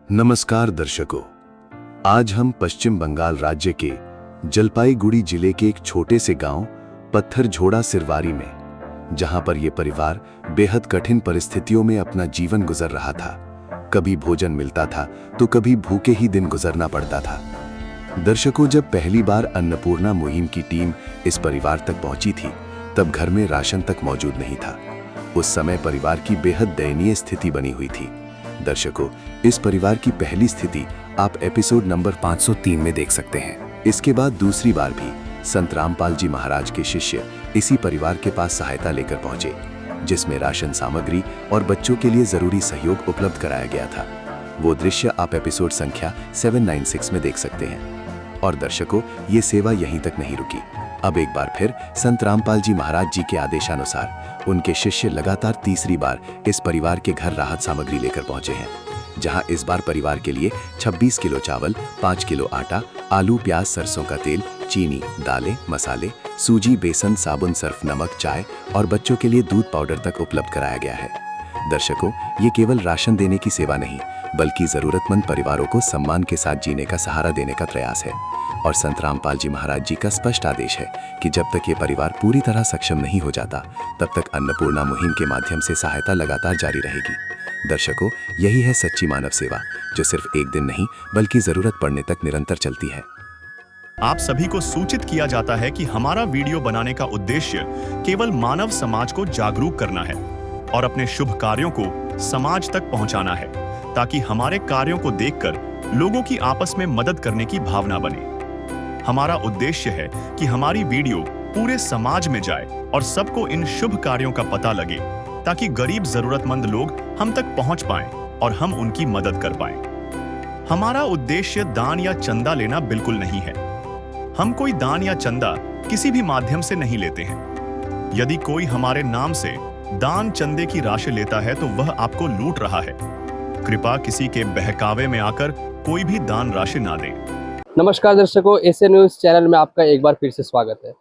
नमस्कार दर्शकों, आज हम पश्चिम बंगाल राज्य के जलपाईगुड़ी जिले के एक छोटे से गांव पत्थरझोड़ा सिरवारी में, जहां पर यह परिवार बेहद कठिन परिस्थितियों में अपना जीवन गुजर रहा था। कभी भोजन मिलता था तो कभी भूखे ही दिन गुजरना पड़ता था। दर्शकों, जब पहली बार अन्नपूर्णा मुहिम की टीम इस परिवार तक पहुंची थी, तब घर में राशन तक मौजूद नहीं था। उस समय परिवार की बेहद दयनीय स्थिति बनी हुई थी। दर्शकों, इस परिवार की पहली स्थिति आप एपिसोड नंबर 503 में देख सकते हैं। इसके बाद दूसरी बार भी संत रामपाल जी महाराज के शिष्य इसी परिवार के पास सहायता लेकर पहुंचे, जिसमें राशन सामग्री और बच्चों के लिए जरूरी सहयोग उपलब्ध कराया गया था। वो दृश्य आप एपिसोड संख्या 796 में देख सकते हैं। और दर्शकों, ये सेवा यहीं तक नहीं रुकी। अब एक बार फिर संत रामपाल जी महाराज जी के आदेशानुसार उनके शिष्य लगातार तीसरी बार इस परिवार के घर राहत सामग्री लेकर पहुंचे हैं, जहां इस बार परिवार के लिए 26 किलो चावल, 5 किलो आटा, आलू, प्याज, सरसों का तेल, चीनी, दालें, मसाले, सूजी, बेसन, साबुन, सर्फ, नमक, चाय और बच्चों के लिए दूध पाउडर तक उपलब्ध कराया गया है। दर्शकों, ये केवल राशन देने की सेवा नहीं, बल्कि जरूरतमंद परिवारों को सम्मान के साथ जीने का सहारा देने का प्रयास है। और संत रामपाल जी महाराज जी का स्पष्ट आदेश है कि जब तक ये परिवार पूरी तरह सक्षम नहीं हो जाता, तब तक अन्नपूर्णा मुहिम के माध्यम से सहायता लगातार जारी रहेगी। दर्शकों, यही है सच्ची मानव सेवा, जो सिर्फ एक दिन नहीं बल्कि जरूरत पड़ने तक निरंतर चलती है। आप सभी को सूचित किया जाता है कि हमारा वीडियो बनाने का उद्देश्य केवल मानव समाज को जागरूक करना है और अपने शुभ कार्यों को समाज तक पहुंचाना है, ताकि हमारे कार्यों को देखकर लोगों की आपस में मदद करने की भावना बने। हमारा उद्देश्य है कि हमारी वीडियो पूरे समाज में जाए और सबको इन शुभ कार्यों का पता लगे, ताकि गरीब जरूरतमंद लोग हम तक पहुंच पाएं और हम उनकी मदद कर पाएं। हमारा उद्देश्य दान या चंदा लेना बिल्कुल नहीं है। हम कोई दान या चंदा किसी भी माध्यम से नहीं लेते हैं। यदि कोई हमारे नाम से दान चंदे की राशि लेता है तो वह आपको लूट रहा है। कृपया किसी के बहकावे में आकर कोई भी दान राशि ना दें। नमस्कार दर्शकों, एसए न्यूज़ चैनल में आपका एक बार फिर से स्वागत है।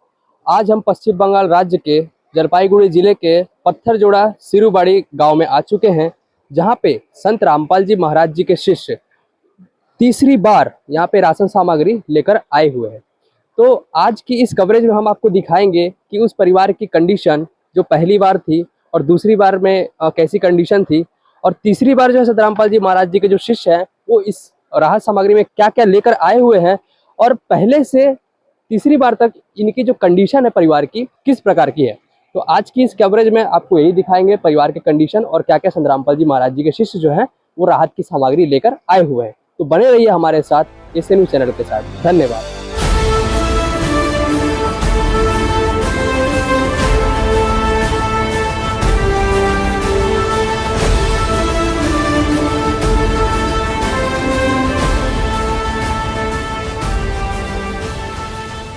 आज हम पश्चिम बंगाल राज्य के जलपाईगुड़ी जिले के पत्थरझोड़ा सिरुबाड़ी गांव में आ चुके हैं, जहां पे संत रामपाल जी महाराज जी के शिष्य तीसरी बार यहां पे राशन सामग्री लेकर आए हुए हैं। तो आज की इस कवरेज में हम आपको दिखाएंगे कि उस परिवार की कंडीशन जो पहली बार थी और दूसरी बार में कैसी कंडीशन थी, और तीसरी बार जो है संत रामपाल जी महाराज जी के जो शिष्य हैं वो इस राहत सामग्री में क्या क्या लेकर आए हुए हैं, और पहले से तीसरी बार तक इनकी जो कंडीशन है परिवार की किस प्रकार की है। तो आज की इस कवरेज में आपको यही दिखाएंगे, परिवार के कंडीशन और क्या क्या संत रामपाल जी महाराज जी के शिष्य जो हैं वो राहत की सामग्री लेकर आए हुए हैं। तो बने रहिए हमारे साथ एसए न्यूज़ चैनल के साथ। धन्यवाद।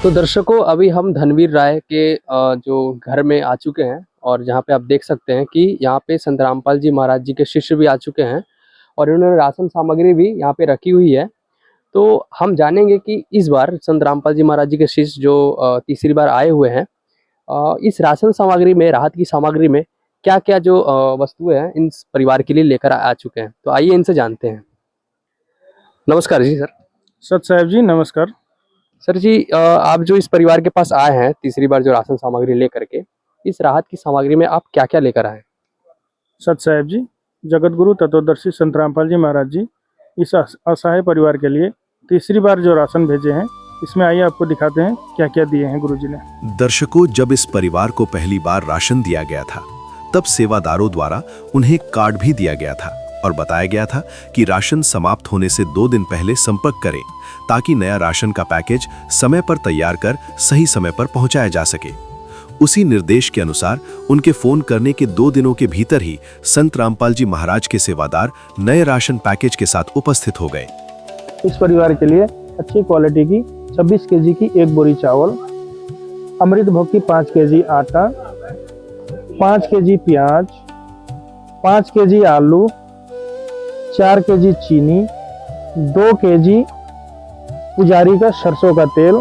तो दर्शकों, अभी हम धनवीर राय के जो घर में आ चुके हैं, और जहाँ पे आप देख सकते हैं कि यहाँ पे संत रामपाल जी महाराज जी के शिष्य भी आ चुके हैं और इन्होंने राशन सामग्री भी यहाँ पे रखी हुई है। तो हम जानेंगे कि इस बार संत रामपाल जी महाराज जी के शिष्य जो तीसरी बार आए हुए हैं, इस राशन सामग्री में, राहत की सामग्री में क्या क्या जो वस्तुएं हैं इन परिवार के लिए लेकर आ चुके हैं। तो आइए इनसे जानते हैं। नमस्कार जी सर। सत साहब जी, नमस्कार। सर जी, आप जो इस परिवार के पास आए हैं तीसरी बार जो राशन सामग्री लेकर के, इस राहत की सामग्री में आप क्या क्या लेकर आए? सत साहब जी, जगत गुरु तत्वदर्शी संत रामपाल जी महाराज जी इस असहाय परिवार के लिए तीसरी बार जो राशन भेजे हैं, इसमें आइए आपको दिखाते हैं क्या क्या दिए हैं गुरुजी ने। दर्शकों, जब इस परिवार को पहली बार राशन दिया गया था, तब सेवादारों द्वारा उन्हें एक कार्ड भी दिया गया था और बताया गया था कि राशन समाप्त होने से 2 दिन पहले संपर्क करें, ताकि नया राशन का पैकेज समय पर तैयार कर सही समय पर पहुंचाया जा सके। उसी निर्देश के अनुसार उनके फोन करने के 2 दिनों के भीतर ही संत रामपाल जी महाराज के सेवादार नए राशन पैकेज के साथ उपस्थित हो गए। इस परिवार के लिए अच्छी क्वालिटी की 26 केजी की 1 बोरी चावल, अमृत भोग की 5 केजी आटा, 5 केजी प्याज, 5 केजी आलू, 4 केजी चीनी, 2 केजी पुजारी का सरसों का तेल,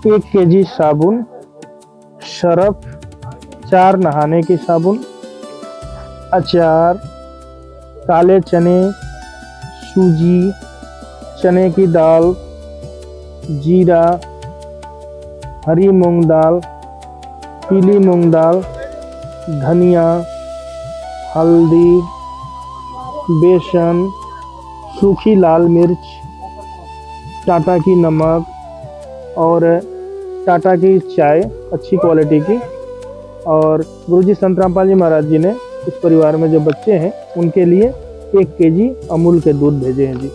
1 केजी साबुन, सरफ, 4 नहाने की साबुन, अचार, काले चने, सूजी, चने की दाल, जीरा, हरी मूंग दाल, पीली मूंग दाल, धनिया, हल्दी, बेसन, सूखी लाल मिर्च, टाटा की नमक और टाटा की चाय अच्छी क्वालिटी की। और गुरुजी संत रामपाल जी महाराज जी ने इस परिवार में जो बच्चे हैं उनके लिए 1 केजी अमूल के दूध भेजे हैं जी।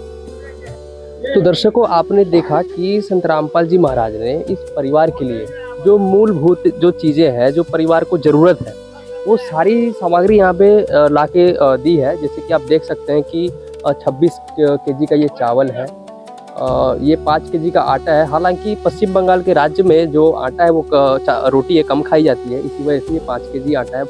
तो दर्शकों, आपने देखा कि संत रामपाल जी महाराज ने इस परिवार के लिए जो मूलभूत जो चीज़ें हैं, जो परिवार को ज़रूरत है, वो सारी सामग्री यहाँ पे लाके दी है। जैसे कि आप देख सकते हैं कि 26 केजी का ये चावल है, ये 5 केजी का आटा है। हालांकि पश्चिम बंगाल के राज्य में जो आटा है वो रोटी है कम खाई जाती है, इसी वजह से ये 5 केजी आटा है।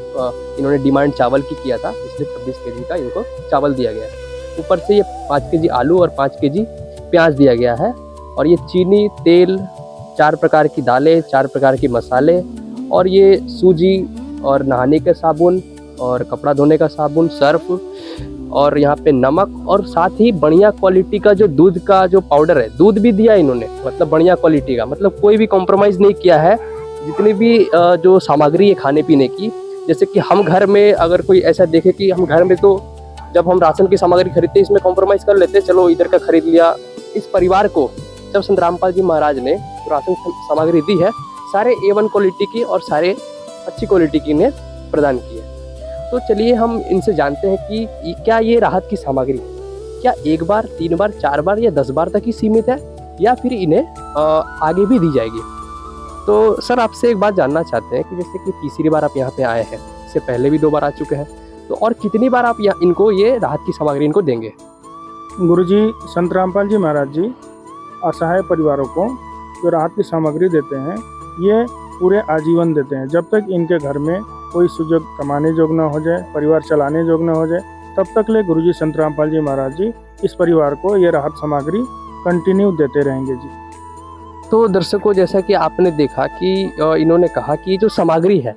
इन्होंने डिमांड चावल की किया था, इसलिए 26 केजी का इनको चावल दिया गया है। ऊपर से ये 5 केजी आलू और 5 केजी प्याज दिया गया है। और ये चीनी, तेल, 4 प्रकार की दालें, 4 प्रकार के मसाले, और ये सूजी और नहाने का साबुन और कपड़ा धोने का साबुन, सर्फ, और यहाँ पे नमक, और साथ ही बढ़िया क्वालिटी का जो दूध का जो पाउडर है, दूध भी दिया इन्होंने, मतलब बढ़िया क्वालिटी का, मतलब कोई भी कॉम्प्रोमाइज़ नहीं किया है। जितनी भी जो सामग्री है खाने पीने की, जैसे कि हम घर में अगर कोई ऐसा देखे कि हम घर में तो जब हम राशन की सामग्री खरीदते हैं इसमें कॉम्प्रोमाइज़ कर लेते हैं, चलो इधर का खरीद लिया। इस परिवार को जब संत रामपाल जी महाराज ने राशन सामग्री दी है, सारे A1 क्वालिटी की और सारे अच्छी क्वालिटी की ने प्रदान की है। तो चलिए हम इनसे जानते हैं कि क्या ये राहत की सामग्री क्या 1 बार, 3 बार, 4 बार या 10 बार तक ही सीमित है, या फिर इन्हें आगे भी दी जाएगी। तो सर, आपसे एक बात जानना चाहते हैं कि जैसे कि तीसरी बार आप यहाँ पे आए हैं, इससे पहले भी 2 बार आ चुके हैं, तो और कितनी बार आप इनको ये राहत की सामग्री इनको देंगे? गुरुजी संत रामपाल जी महाराज जी असहाय परिवारों को जो राहत की सामग्री देते हैं, ये पूरे आजीवन देते हैं। जब तक इनके घर में कोई सुजग कमाने जोग न हो जाए, परिवार चलाने जोग न हो जाए, तब तक ले गुरुजी संत रामपाल जी महाराज जी इस परिवार को ये राहत सामग्री कंटिन्यू देते रहेंगे जी। तो दर्शकों, जैसा कि आपने देखा कि इन्होंने कहा कि जो सामग्री है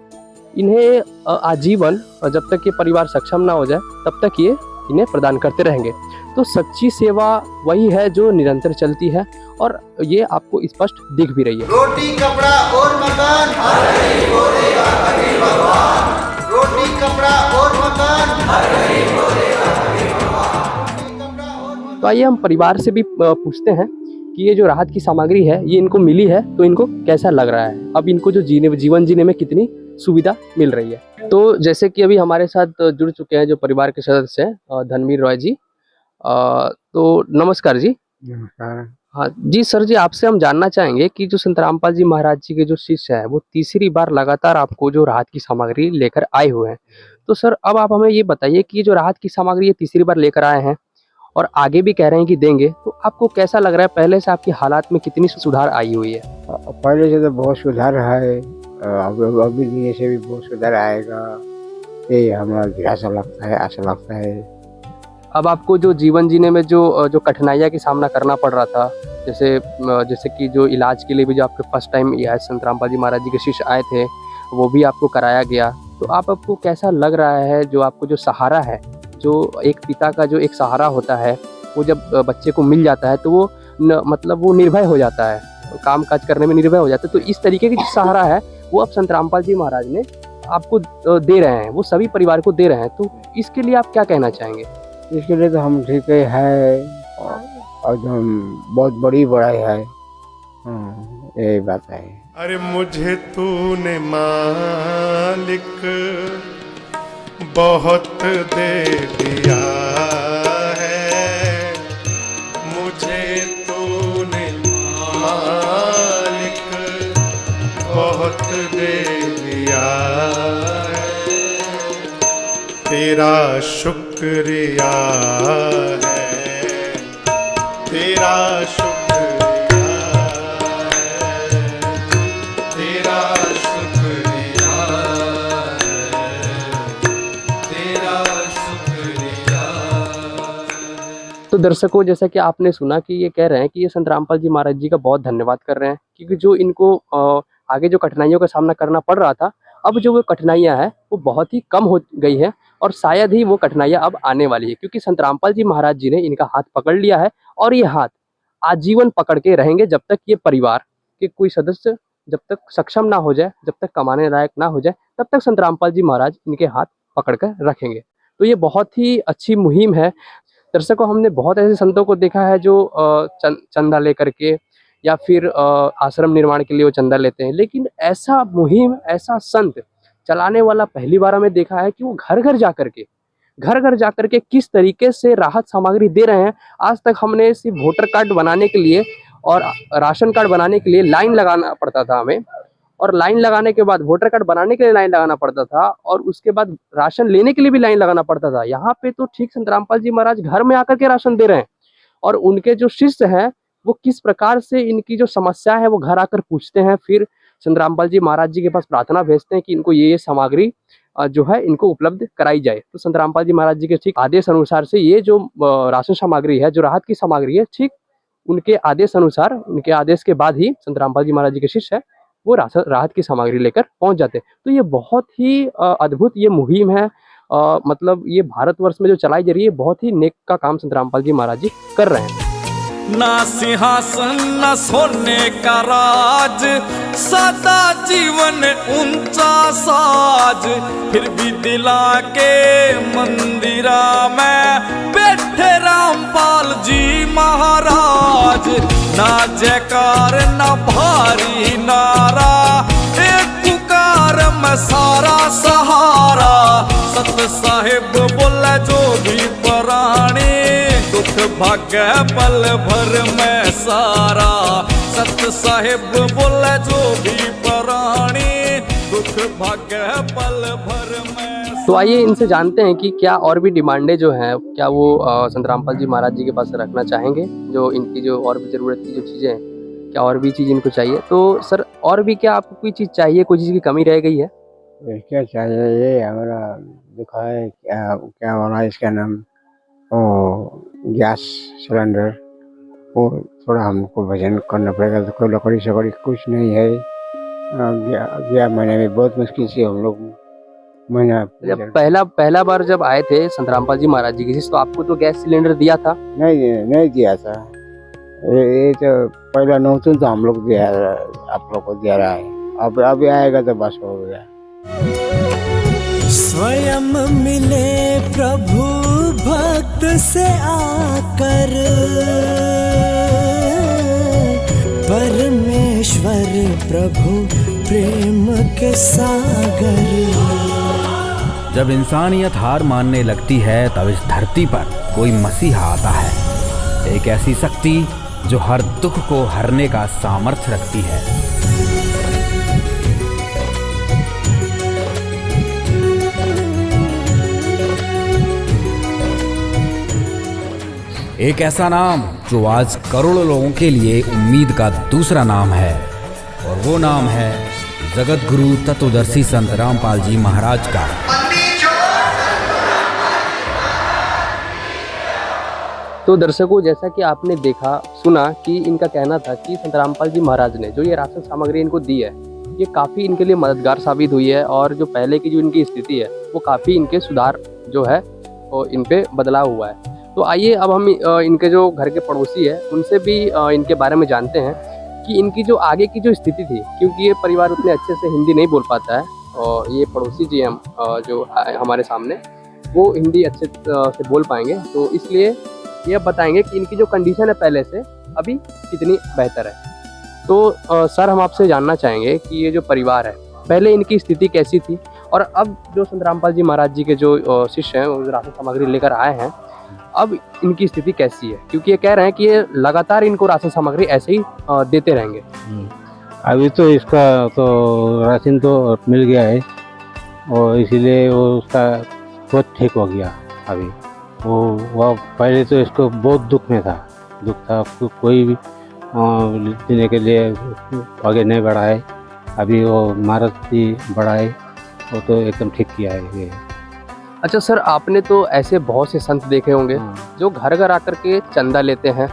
इन्हें आजीवन, जब तक ये परिवार सक्षम ना हो जाए तब तक ये इन्हें प्रदान करते रहेंगे। तो सच्ची सेवा वही है जो निरंतर चलती है, और ये आपको स्पष्ट दिख भी रही है। रोटी, कपड़ा और मकान, हर गरीब को देगा कबीर भगवान। रोटी, कपड़ा और मकान, हर गरीब को देगा कबीर भगवान। तो आइए हम परिवार से भी पूछते हैं कि ये जो राहत की सामग्री है ये इनको मिली है तो इनको कैसा लग रहा है, अब इनको जो जीवन जीने में कितनी सुविधा मिल रही है। तो जैसे कि अभी हमारे साथ जुड़ चुके हैं जो परिवार के सदस्य हैं, धनवीर रॉय जी। तो नमस्कार जी। नमस्कार। हाँ जी सर जी, आपसे हम जानना चाहेंगे कि जो संत रामपाल जी महाराज जी के जो शिष्य है वो तीसरी बार लगातार आपको जो राहत की सामग्री लेकर आए हुए हैं, तो सर अब आप हमें ये बताइए कि जो राहत की सामग्री ये तीसरी बार लेकर आए हैं और आगे भी कह रहे हैं कि देंगे, तो आपको कैसा लग रहा है? पहले से आपकी हालात में कितनी सुधार आई हुई है? पहले से तो बहुत सुधार है, अभी दिन से भी बहुत सुधार आएगा, ये हमारा आशा लगता है। अब आपको जो जीवन जीने में जो कठिनाइयाँ की सामना करना पड़ रहा था, जैसे कि जो इलाज के लिए भी जो आपके फर्स्ट टाइम यहाँ संत रामपाल जी महाराज जी के शिष्य आए थे वो भी आपको कराया गया, तो आपको कैसा लग रहा है? जो आपको जो सहारा है, जो एक पिता का जो एक सहारा होता है, वो जब बच्चे को मिल जाता है तो वो मतलब वो निर्भय हो जाता है, काम काज करने में निर्भय हो जाता है। तो इस तरीके की जो सहारा है वो अब संत रामपाल जी महाराज ने आपको दे रहे हैं, वो सभी परिवार को दे रहे हैं, तो इसके लिए आप क्या कहना चाहेंगे? इसके लिए तो हम ठीक है, और जो बहुत बड़ी बड़ाई है, यही बात है। अरे मुझे तूने मालिक बहुत दे दिया है, मुझे तूने मालिक बहुत दे दिया है, तेरा शुक्रिया है, तेरा शुक्रिया है, तेरा शुक्रिया है, तेरा शुक्रिया। तो दर्शकों, जैसा कि आपने सुना कि ये कह रहे हैं कि ये संत रामपाल जी महाराज जी का बहुत धन्यवाद कर रहे हैं, क्योंकि जो इनको आगे जो कठिनाइयों का सामना करना पड़ रहा था अब जो वो कठिनाइयाँ हैं वो बहुत ही कम हो गई है और शायद ही वो कठिनाइयाँ अब आने वाली है, क्योंकि संत रामपाल जी महाराज जी ने इनका हाथ पकड़ लिया है और ये हाथ आजीवन पकड़ के रहेंगे जब तक ये परिवार के कोई सदस्य जब तक सक्षम ना हो जाए, जब तक कमाने लायक ना हो जाए, तब तक संत रामपाल जी महाराज इनके हाथ पकड़ कर रखेंगे। तो ये बहुत ही अच्छी मुहिम है। दर्शकों, हमने बहुत ऐसे संतों को देखा है जो चंदा लेकर के या फिर आश्रम निर्माण के लिए वो चंदा लेते हैं, लेकिन ऐसा मुहिम, ऐसा संत चलाने वाला पहली बार हमें देखा है कि वो घर घर जाकर के किस तरीके से राहत सामग्री दे रहे हैं। आज तक हमने सिर्फ वोटर कार्ड बनाने के लिए और राशन कार्ड बनाने के लिए लाइन लगाना पड़ता था हमें, और लाइन लगाने के बाद वोटर कार्ड बनाने के लिए लाइन लगाना पड़ता था, और उसके बाद राशन लेने के लिए भी लाइन लगाना पड़ता था। यहाँ पे तो ठीक संत रामपाल जी महाराज घर में आकर के राशन दे रहे हैं, और उनके जो शिष्य हैं वो किस प्रकार से इनकी जो समस्या है वो घर आकर पूछते हैं, फिर संत रामपाल जी महाराज जी के पास प्रार्थना भेजते हैं कि इनको ये सामग्री जो है इनको उपलब्ध कराई जाए। तो संत रामपाल जी महाराज जी के ठीक आदेश अनुसार से ये जो राशन सामग्री है, जो राहत की सामग्री है, ठीक उनके आदेश अनुसार, उनके आदेश के बाद ही संत रामपाल जी महाराज जी के शिष्य है वो राहत की सामग्री लेकर पहुंच जाते हैं। तो ये बहुत ही अद्भुत ये मुहिम है, मतलब ये भारतवर्ष में जो चलाई जा रही है, बहुत ही नेक का काम संत रामपाल जी महाराज जी कर रहे हैं। ना सिंहासन ना सोने का राज, सदा जीवन ऊंचा साज, फिर भी दिला के मंदिरा में बैठे रामपाल जी महाराज। ना जयकार ना भारी नारा, एक पुकार में सारा सहारा। सत साहिब बोले जो भी प्राणी, दुख भाग्य पल भर में सारा। सत साहिब बोले जो भी प्राणी, दुख भाग्य पल भर में। तो आइए इनसे जानते हैं कि क्या और भी डिमांडें जो हैं, क्या वो संत रामपाल जी महाराज जी के पास रखना चाहेंगे, जो इनकी जो और भी ज़रूरत की जो चीज़ें हैं, क्या और भी चीज़ इनको चाहिए। तो सर, और भी क्या आपको कोई चीज़ चाहिए, कोई चीज़ की कमी रह गई है? क्या चाहिए, ये हमारा दुखा है, क्या क्या वाला इसका नाम, ओ गैस सिलेंडर, वो थोड़ा हमको वजन करना पड़ेगा। तो कोई लकड़ी शकड़ी कुछ नहीं है। गया महीने में बहुत मुश्किल से हम लोग महीना। जब पहला बार जब आए थे संत रामपाल जी महाराज जी के, तो आपको तो गैस सिलेंडर दिया था? नहीं दिया था। ये तो पहला नौतन तो हम लोग दिया, आप लोग को दिया रहा है। अब अभी आएगा तो बस हो गया। स्वयं मिले प्रभु भक्त से आकर, परमेश्वर प्रभु प्रेम के सागर। जब इंसानियत हार मानने लगती है, तब इस धरती पर कोई मसीहा आता है, एक ऐसी शक्ति जो हर दुख को हरने का सामर्थ्य रखती है। एक ऐसा नाम जो आज करोड़ों लोगों के लिए उम्मीद का दूसरा नाम है, और वो नाम है जगत गुरु तत्वदर्शी संत रामपाल जी महाराज का। तो दर्शकों, जैसा कि आपने देखा सुना कि इनका कहना था कि संत रामपाल जी महाराज ने जो ये राशन सामग्री इनको दी है, ये काफ़ी इनके लिए मददगार साबित हुई है, और जो पहले की जो इनकी स्थिति है वो काफ़ी इनके सुधार जो है वो इन पे बदलाव हुआ है। तो आइए अब हम इनके जो घर के पड़ोसी है उनसे भी इनके बारे में जानते हैं कि इनकी जो आगे की जो स्थिति थी, क्योंकि ये परिवार उतने अच्छे से हिंदी नहीं बोल पाता है, और ये पड़ोसी जी हम जो हमारे सामने वो हिंदी अच्छे से बोल पाएंगे, तो इसलिए ये बताएंगे कि इनकी जो कंडीशन है पहले से अभी कितनी बेहतर है। तो सर, हम आपसे जानना चाहेंगे कि ये जो परिवार है, पहले इनकी स्थिति कैसी थी, और अब जो संत रामपाल जी महाराज जी के जो शिष्य हैं वो राशन सामग्री लेकर आए हैं, अब इनकी स्थिति कैसी है, क्योंकि ये कह रहे हैं कि ये लगातार इनको राशन सामग्री ऐसे ही देते रहेंगे। अभी तो इसका तो राशन तो मिल गया है, और इसीलिए वो उसका बहुत ठीक हो गया। अभी वो पहले तो इसको बहुत दुख था, कोई भी देने के लिए आगे नहीं बढ़ा है। अभी वो महाराज जी बढ़ा है, वो तो एकदम ठीक किया है ये। अच्छा सर, आपने तो ऐसे बहुत से संत देखे होंगे जो घर घर आकर के चंदा लेते हैं,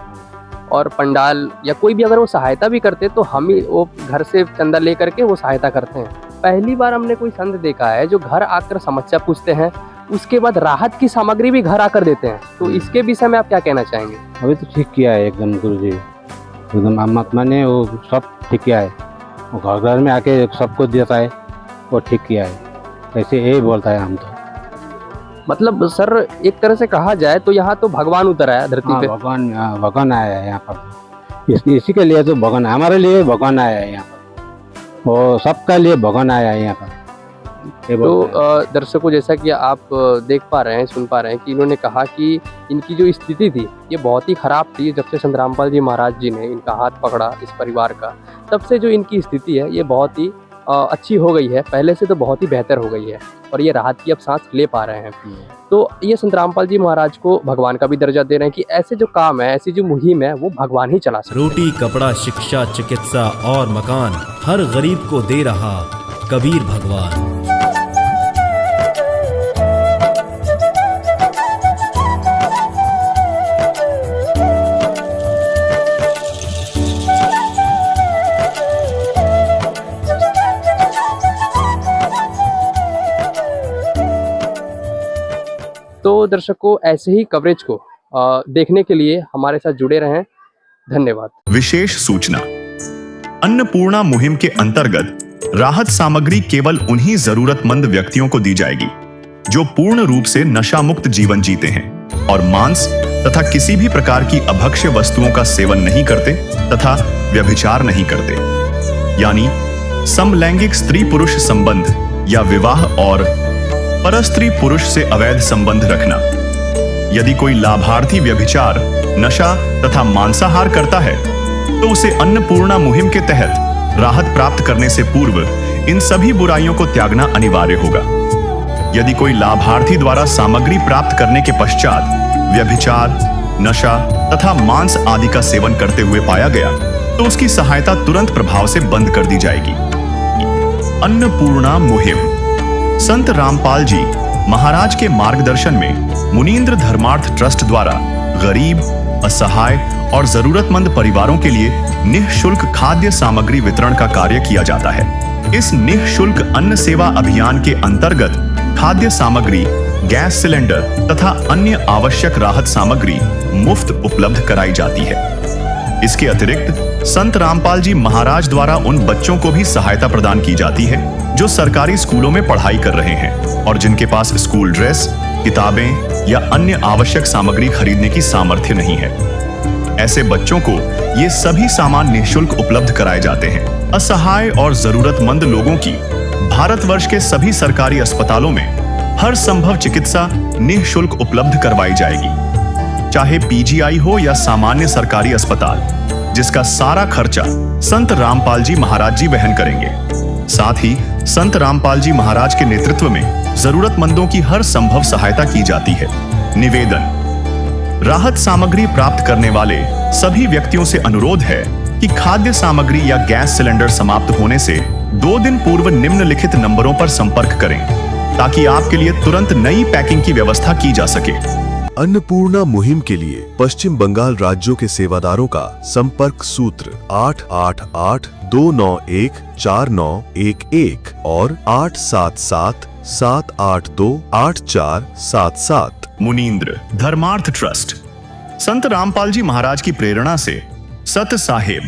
और पंडाल या कोई भी अगर वो सहायता भी करते तो हम ही वो घर से चंदा ले करके वो सहायता करते हैं। पहली बार हमने कोई संत देखा है जो घर आकर समस्या पूछते हैं, उसके बाद राहत की सामग्री भी घर आकर देते हैं। तो इसके विषय में आप क्या कहना चाहेंगे? अभी तो ठीक किया है एकदम गुरु जी, एकदम महात्मा ने वो सब ठीक किया है। वो घर घर में आके सबको देता है, वो ठीक किया है। ऐसे यही बोलता है हम तो। मतलब सर एक तरह से कहा जाए तो यहाँ तो भगवान उतर आया धरती हाँ, पे। भगवान आया है यहाँ पर। इसी के लिए तो भगवान, हमारे लिए भगवान आया है यहाँ पर, वो सबका लिए भगवान आया है यहाँ पर। तो दर्शकों, जैसा कि आप देख पा रहे हैं, सुन पा रहे हैं कि इन्होंने कहा कि इनकी जो स्थिति थी ये बहुत ही खराब थी। जब से संत रामपाल जी महाराज जी ने इनका हाथ पकड़ा इस परिवार का, तब से जो इनकी स्थिति है ये बहुत ही अच्छी हो गई है, पहले से तो बहुत ही बेहतर हो गई है और ये राहत की अब सांस ले पा रहे हैं। तो ये संत रामपाल जी महाराज को भगवान का भी दर्जा दे रहे हैं कि ऐसे जो काम है, ऐसी जो मुहिम है, वो भगवान ही चला सकते हैं। रोटी, कपड़ा, शिक्षा, चिकित्सा और मकान हर गरीब को दे रहा कबीर भगवान। तो दर्शकों, ऐसे ही कवरेज को देखने के लिए हमारे साथ जुड़े रहें। धन्यवाद। विशेष सूचना, अन्नपूर्णा मुहिम के अंतर्गत राहत सामग्री केवल उन्हीं जरूरतमंद व्यक्तियों को दी जाएगी जो पूर्ण रूप से नशा मुक्त जीवन जीते हैं और मांस तथा किसी भी प्रकार की अभक्ष्य वस्तुओं का सेवन नहीं करते तथा व्यभिचार नहीं करते, यानी समलैंगिक स्त्री पुरुष संबंध या विवाह और परस्त्री पुरुष से अवैध संबंध रखना। यदि कोई लाभार्थी व्यभिचार, नशा तथा मांसाहार करता है तो उसे अन्नपूर्णा मुहिम के तहत राहत प्राप्त करने से पूर्व इन सभी बुराइयों को त्यागना अनिवार्य होगा। यदि कोई लाभार्थी द्वारा सामग्री प्राप्त करने के पश्चात व्यभिचार, नशा तथा मांस आदि का सेवन करते हुए पाया गया तो उसकी सहायता तुरंत प्रभाव से बंद कर दी जाएगी। अन्नपूर्णा मुहिम संत रामपाल जी महाराज के मार्गदर्शन में मुनींद्र धर्मार्थ ट्रस्ट द्वारा गरीब, असहाय और जरूरतमंद परिवारों के लिए निःशुल्क खाद्य सामग्री वितरण का कार्य किया जाता है। इस निःशुल्क अन्न सेवा अभियान के अंतर्गत खाद्य सामग्री, गैस सिलेंडर तथा अन्य आवश्यक राहत सामग्री मुफ्त उपलब्ध कराई जाती है। इसके अतिरिक्त संत रामपाल जी महाराज द्वारा उन बच्चों को भी सहायता प्रदान की जाती है जो सरकारी स्कूलों में पढ़ाई कर रहे हैं और जिनके पास स्कूल ड्रेस, किताबें या अन्य आवश्यक सामग्री खरीदने की सामर्थ्य नहीं है। ऐसे बच्चों को ये सभी सामान निःशुल्क उपलब्ध कराए जाते हैं। असहाय और जरूरतमंद लोगों की भारतवर्ष के सभी सरकारी अस्पतालों में हर संभव चिकित्सा निःशुल्क उपलब्ध करवाई जाएगी, चाहे पीजीआई हो या सामान्य सरकारी अस्पताल, जिसका सारा खर्चा संत रामपाल जी महाराज जी वहन करेंगे। साथ ही संत रामपाल जी महाराज के नेतृत्व में जरूरतमंदों की हर संभव सहायता की जाती है। निवेदन, राहत सामग्री प्राप्त करने वाले सभी व्यक्तियों से अनुरोध है कि खाद्य सामग्री या गैस सिलेंडर समाप्त होने से 2 दिन पूर्व निम्नलिखित नंबरों पर संपर्क करें ताकि आपके लिए तुरंत नई पैकिंग की व्यवस्था की जा सके। अन्नपूर्णा मुहिम के लिए पश्चिम बंगाल राज्यों के सेवादारों का संपर्क सूत्र 888-291-4911 और 877-782-8477। मुनींद्र धर्मार्थ ट्रस्ट संत रामपाल जी महाराज की प्रेरणा से सत साहेब